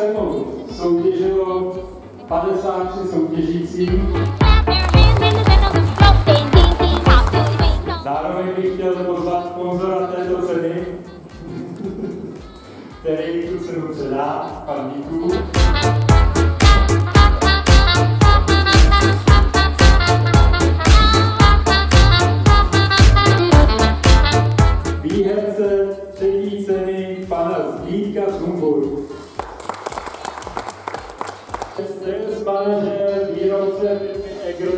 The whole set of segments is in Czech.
cenu soutěžilo 53 soutěžících. Zároveň bych chtěl pozvat sponzora této ceny, který tu cenu předá, pan Díku. Výherce třetí ceny pana Zdíka z Humboru. Sales manažer výrobce firmy Egl,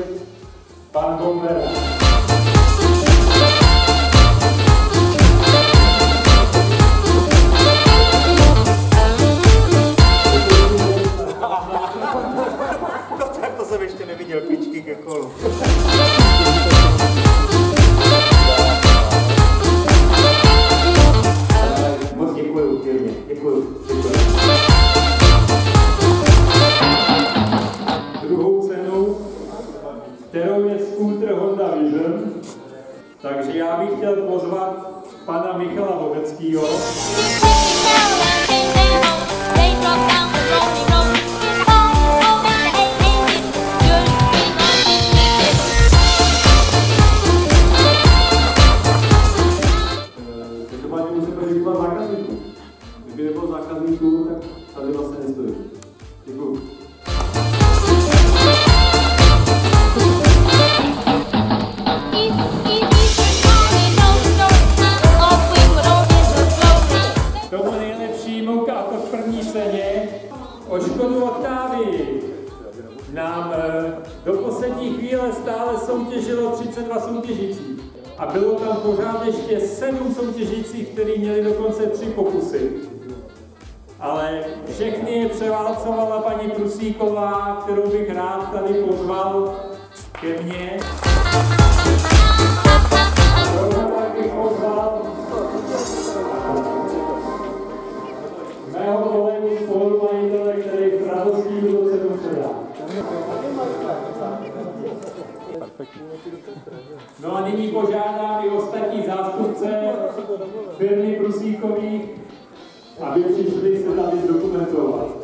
pan Bomber. No tak to jsem ještě neviděl, klíčky ke kolu. Moc děkuju, firmě, děkuju. Druhou cenu, kterou je skútr Honda Vision, takže já bych chtěl pozvat pana Michala Voveckýho. Každopádně musím poděkovat zákazníků. Kdyby nebylo zákazníků, tak tady vlastně nestojí. Děkuju. Tomu nejlepšímu, a to v první ceně, o Škodu Octavii nám do poslední chvíle stále soutěžilo 32 soutěžících. A bylo tam pořád ještě 7 soutěžících, kteří měli dokonce 3 pokusy. Ale všechny je převálcovala paní Prusíková, kterou bych rád tady pozval ke mně. A bych pozval mého kolegu spolumajitele, který s radostí tuto cenu předá. No a nyní požádám i ostatní zástupce firmy Prusíkových, aby přišli se tady zdokumentovat.